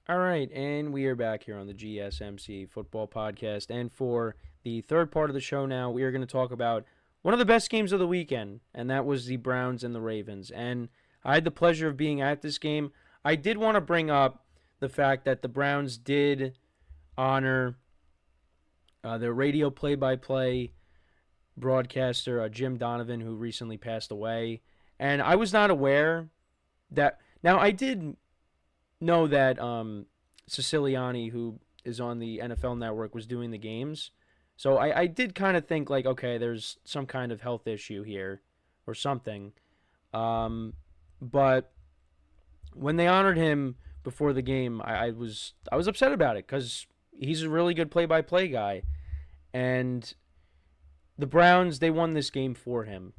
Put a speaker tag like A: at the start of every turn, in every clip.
A: All right, and we are back here on the GSMC Football Podcast. And for the third part of the show now, we are going to talk about one of the best games of the weekend, and that was the Browns and the Ravens. And I had the pleasure of being at this game. I did want to bring up the fact that the Browns did honor their radio play-by-play broadcaster, Jim Donovan, who recently passed away. And I was not aware that. Now, I did know that Siciliani, who is on the NFL Network, was doing the games. So I did kind of think, like, okay, there's some kind of health issue here or something. But when they honored him before the game, I was upset about it because he's a really good play-by-play guy. And the Browns, they won this game for him.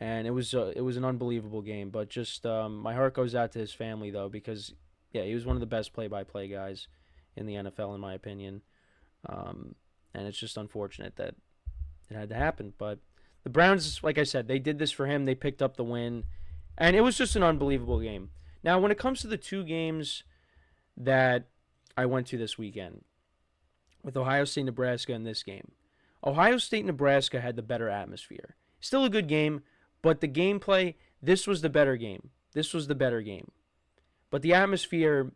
A: And it was an unbelievable game. But just my heart goes out to his family, though, because yeah, he was one of the best play-by-play guys in the NFL, in my opinion. And it's just unfortunate that it had to happen. But the Browns, like I said, they did this for him. They picked up the win. And it was just an unbelievable game. Now, when it comes to the two games that I went to this weekend, with Ohio State, Nebraska, and this game, Ohio State, Nebraska had the better atmosphere. Still a good game, but the gameplay, this was the better game. This was the better game. But the atmosphere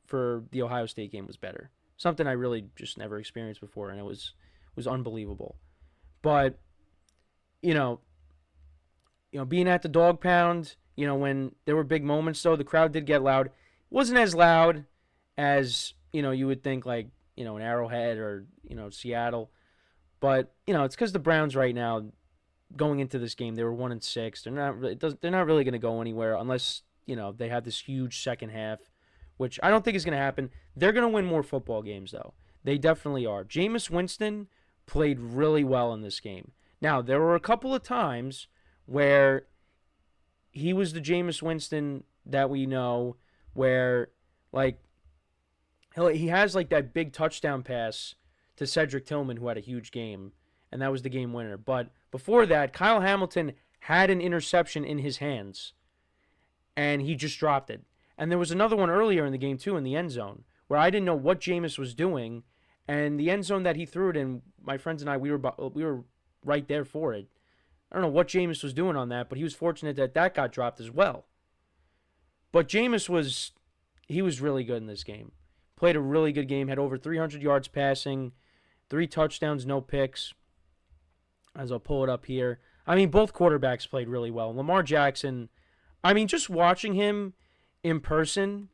A: for the Ohio State game was better. Something I really just never experienced before, and it was unbelievable. But, you know, being at the dog pound, when there were big moments, though, the crowd did get loud. It wasn't as loud as, you would think, like, an Arrowhead or, Seattle. But, it's because the Browns right now, going into this game, they were 1-6. They're not really going to go anywhere unless they have this huge second half, which I don't think is going to happen. They're going to win more football games, though. They definitely are. Jameis Winston played really well in this game. Now, there were a couple of times where he was the Jameis Winston that we know, where, like, he has, like, that big touchdown pass to Cedric Tillman, who had a huge game, and that was the game winner. But before that, Kyle Hamilton had an interception in his hands, and he just dropped it. And there was another one earlier in the game, too, in the end zone, where I didn't know what Jameis was doing, and the end zone that he threw it in, my friends and I, we were right there for it. I don't know what Jameis was doing on that, but he was fortunate that that got dropped as well. But Jameis was really good in this game. Played a really good game, had over 300 yards passing, 3 touchdowns, no picks, as I'll pull it up here. I mean, both quarterbacks played really well. Lamar Jackson, I mean, just watching him in person,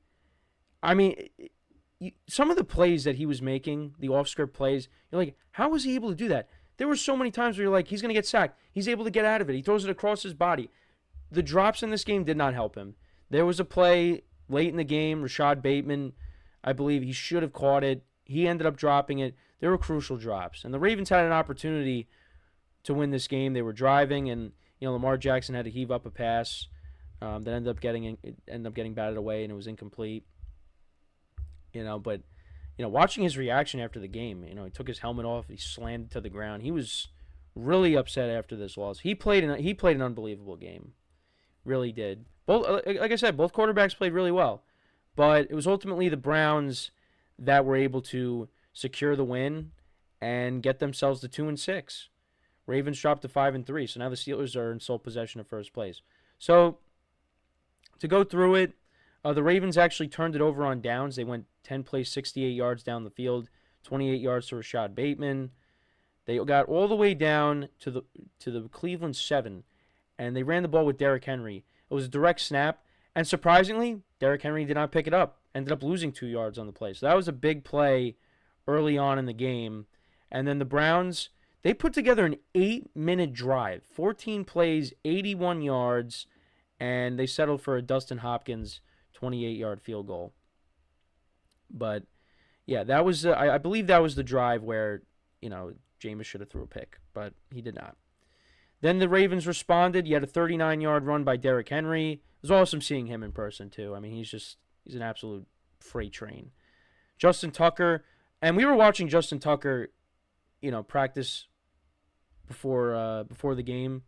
A: I mean, some of the plays that he was making, the off-script plays, you're like, how was he able to do that? There were so many times where you're like, he's going to get sacked. He's able to get out of it. He throws it across his body. The drops in this game did not help him. There was a play late in the game, Rashad Bateman, I believe he should have caught it. He ended up dropping it. There were crucial drops. And the Ravens had an opportunity to win this game. They were driving, and Lamar Jackson had to heave up a pass that ended up getting batted away, and it was incomplete. But watching his reaction after the game, he took his helmet off, he slammed it to the ground. He was really upset after this loss. He played an unbelievable game, really did. Both, like I said, both quarterbacks played really well, but it was ultimately the Browns that were able to secure the win and get themselves to 2-6. Ravens dropped to 5-3, so now the Steelers are in sole possession of first place. So to go through it, the Ravens actually turned it over on downs. They went 10 plays, 68 yards down the field, 28 yards to Rashad Bateman. They got all the way down to the Cleveland 7, and they ran the ball with Derrick Henry. It was a direct snap, and surprisingly, Derrick Henry did not pick it up. Ended up losing 2 yards on the play. So that was a big play early on in the game. And then the Browns, they put together an 8-minute drive, 14 plays, 81 yards, and they settled for a Dustin Hopkins 28-yard field goal. But yeah, that was I believe that was the drive where Jameis should have threw a pick, but he did not. Then the Ravens responded. You had a 39-yard run by Derrick Henry. It was awesome seeing him in person too. I mean, he's an absolute freight train. Justin Tucker, and we were watching Justin Tucker, practice before the game.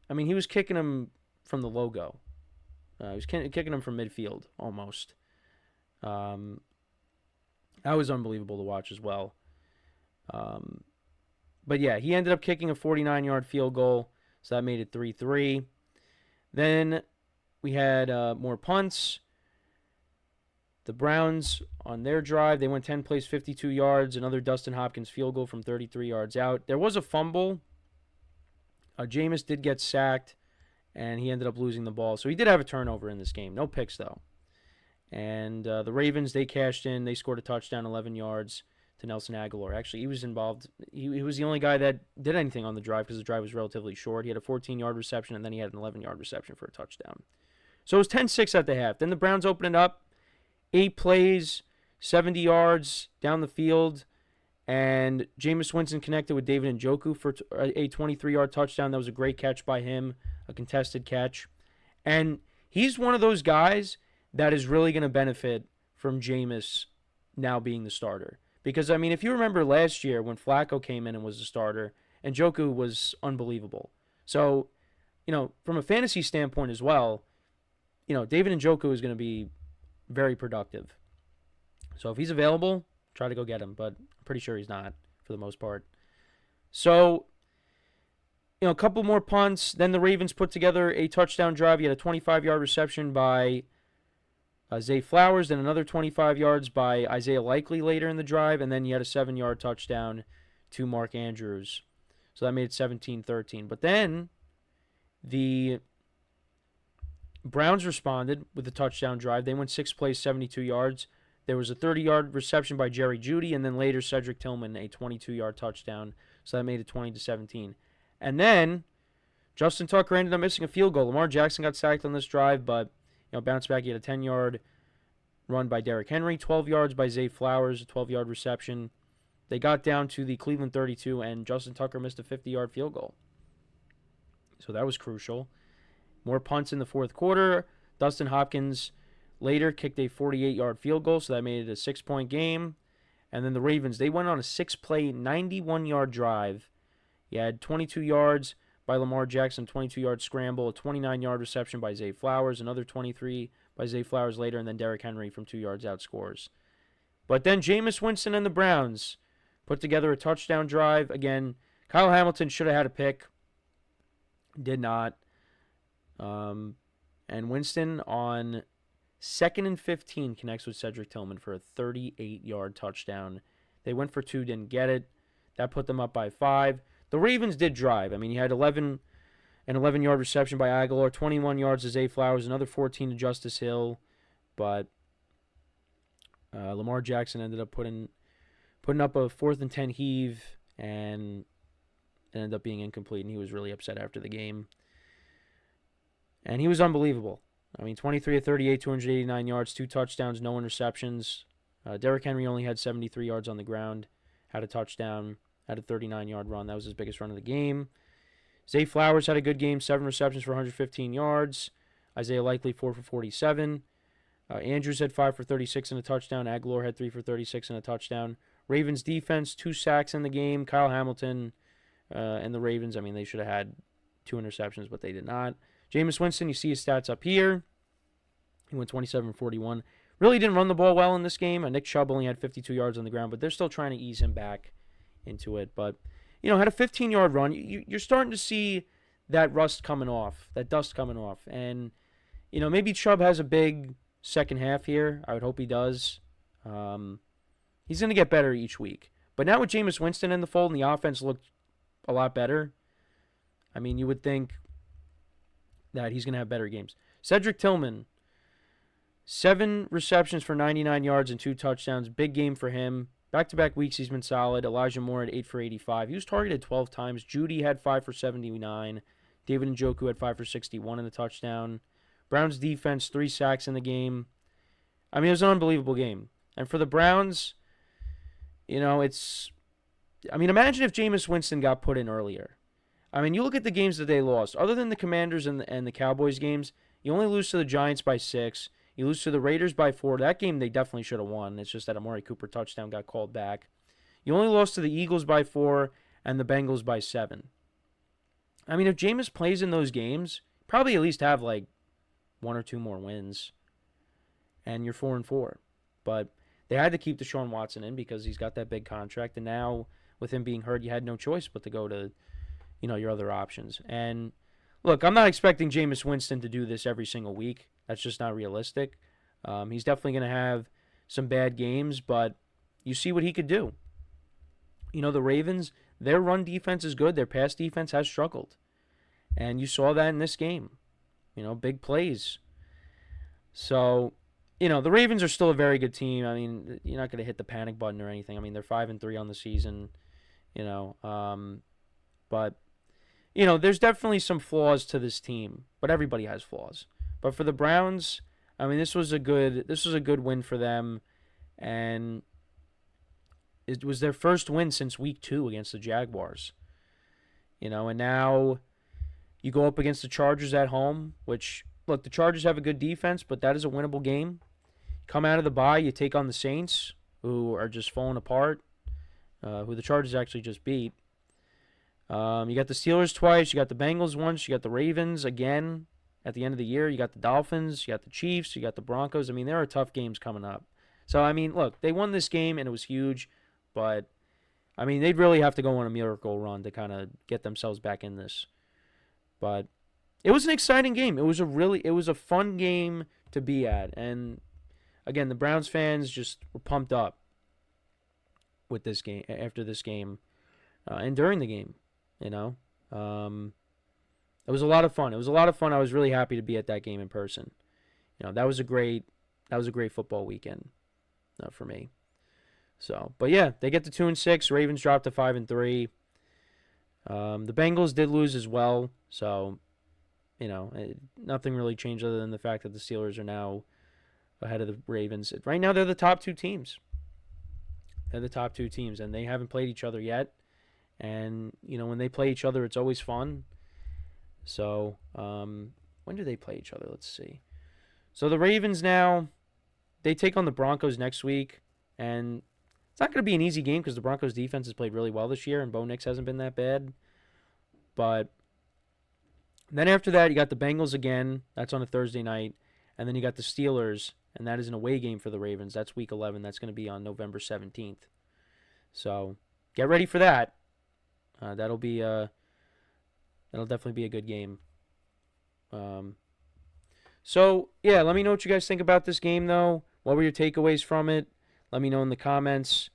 A: I mean, he was kicking him from the logo. He was kicking him from midfield almost. That was unbelievable to watch as well. But yeah, he ended up kicking a 49-yard field goal, so that made it 3-3. Then we had more punts. The Browns, on their drive, they went 10 plays, 52 yards. Another Dustin Hopkins field goal from 33 yards out. There was a fumble. Jameis did get sacked, and he ended up losing the ball. So he did have a turnover in this game. No picks, though. And the Ravens, they cashed in. They scored a touchdown, 11 yards to Nelson Aguilar. Actually, he was involved. He was the only guy that did anything on the drive because the drive was relatively short. He had a 14-yard reception, and then he had an 11-yard reception for a touchdown. So it was 10-6 at the half. Then the Browns opened it up. 8 plays, 70 yards down the field, and Jameis Winston connected with David Njoku for a 23-yard touchdown. That was a great catch by him, a contested catch. And he's one of those guys that is really going to benefit from Jameis now being the starter. Because, I mean, if you remember last year when Flacco came in and was the starter, Njoku was unbelievable. So, from a fantasy standpoint as well, David Njoku is going to be very productive. So if he's available, try to go get him, but I'm pretty sure he's not for the most part. So, a couple more punts. Then the Ravens put together a touchdown drive. You had a 25-yard reception by Zay Flowers, then another 25 yards by Isaiah Likely later in the drive, and then you had a 7-yard touchdown to Mark Andrews. So that made it 17-13. But then the Browns responded with a touchdown drive. They went 6 plays, 72 yards. There was a 30-yard reception by Jerry Jeudy, and then later Cedric Tillman, a 22-yard touchdown. So that made it 20-17. And then Justin Tucker ended up missing a field goal. Lamar Jackson got sacked on this drive, but bounced back. He had a 10-yard run by Derrick Henry, 12 yards by Zay Flowers, a 12-yard reception. They got down to the Cleveland 32, and Justin Tucker missed a 50-yard field goal. So that was crucial. More punts in the fourth quarter. Dustin Hopkins later kicked a 48-yard field goal, so that made it a 6-point game. And then the Ravens, they went on a 6-play, 91-yard drive. You had 22 yards by Lamar Jackson, 22-yard scramble, a 29-yard reception by Zay Flowers, another 23 by Zay Flowers later, and then Derrick Henry from 2 yards out scores. But then Jameis Winston and the Browns put together a touchdown drive. Again, Kyle Hamilton should have had a pick. Did not. And Winston on 2nd and 15 connects with Cedric Tillman for a 38-yard touchdown. They went for 2, didn't get it. That put them up by 5. The Ravens did drive. I mean, you had an 11-yard reception by Aguilar, 21 yards to Zay Flowers, another 14 to Justice Hill. But Lamar Jackson ended up putting up a 4th and 10 heave, and it ended up being incomplete, and he was really upset after the game. And he was unbelievable. I mean, 23 of 38, 289 yards, 2 touchdowns, no interceptions. Derrick Henry only had 73 yards on the ground, had a touchdown, had a 39-yard run. That was his biggest run of the game. Zay Flowers had a good game, 7 receptions for 115 yards. Isaiah Likely, 4 for 47. Andrews had 5 for 36 and a touchdown. Aguilar had 3 for 36 and a touchdown. Ravens defense, 2 sacks in the game. Kyle Hamilton and the Ravens, I mean, they should have had 2 interceptions, but they did not. Jameis Winston, you see his stats up here. He went 27-41. Really didn't run the ball well in this game. Nick Chubb only had 52 yards on the ground, but they're still trying to ease him back into it. But, had a 15-yard run. You're starting to see that rust coming off, that dust coming off. And, maybe Chubb has a big second half here. I would hope he does. He's going to get better each week. But now with Jameis Winston in the fold and the offense looked a lot better, I mean, you would think that he's going to have better games. Cedric Tillman, 7 receptions for 99 yards and 2 touchdowns. Big game for him. Back-to-back weeks, he's been solid. Elijah Moore had 8 for 85. He was targeted 12 times. Jeudy had 5 for 79. David Njoku had 5 for 61 in the touchdown. Browns defense, 3 sacks in the game. I mean, it was an unbelievable game. And for the Browns, imagine if Jameis Winston got put in earlier. I mean, you look at the games that they lost. Other than the Commanders and the Cowboys games, you only lose to the Giants by 6. You lose to the Raiders by 4. That game they definitely should have won. It's just that Amari Cooper touchdown got called back. You only lost to the Eagles by 4 and the Bengals by 7. I mean, if Jameis plays in those games, probably at least have like 1 or 2 more wins. And you're 4-4. but they had to keep Deshaun Watson in because he's got that big contract, and now with him being hurt, you had no choice but to go to, your other options. And look, I'm not expecting Jameis Winston to do this every single week. That's just not realistic. He's definitely going to have some bad games, but you see what he could do. The Ravens, their run defense is good. Their pass defense has struggled. And you saw that in this game. Big plays. So, the Ravens are still a very good team. I mean, you're not going to hit the panic button or anything. I mean, they're 5-3 on the season, but there's definitely some flaws to this team, but everybody has flaws. But for the Browns, I mean, this was a good win for them, and it was their first win since week 2 against the Jaguars. And now you go up against the Chargers at home, which, look, the Chargers have a good defense, but that is a winnable game. Come out of the bye, you take on the Saints, who are just falling apart, who the Chargers actually just beat. You got the Steelers twice, you got the Bengals once, you got the Ravens again at the end of the year, you got the Dolphins, you got the Chiefs, you got the Broncos. I mean, there are tough games coming up. So, I mean, look, they won this game, and it was huge, but, I mean, they'd really have to go on a miracle run to kind of get themselves back in this. But it was an exciting game. It was a fun game to be at. And again, the Browns fans just were pumped up with this game, after this game, and during the game. It was a lot of fun. I was really happy to be at that game in person. That was a great football weekend for me. So, but yeah, they get to 2-6. Ravens dropped to 5-3. The Bengals did lose as well, so nothing really changed other than the fact that the Steelers are now ahead of the Ravens. Right now, they're the top two teams. And they haven't played each other yet. And when they play each other, it's always fun. So, when do they play each other? Let's see. So the Ravens now, they take on the Broncos next week, and it's not going to be an easy game because the Broncos defense has played really well this year, and Bo Nix hasn't been that bad. But then after that, you got the Bengals again. That's on a Thursday night. And then you got the Steelers, and that is an away game for the Ravens. That's week 11. That's going to be on November 17th. So get ready for that. That'll definitely be a good game. So, yeah, let me know what you guys think about this game, though. What were your takeaways from it? Let me know in the comments.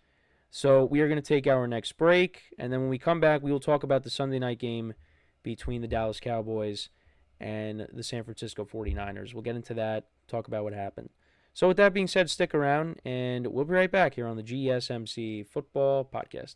A: So we are going to take our next break, and then when we come back, we will talk about the Sunday night game between the Dallas Cowboys and the San Francisco 49ers. We'll get into that, talk about what happened. So with that being said, stick around, and we'll be right back here on the GSMC Football Podcast.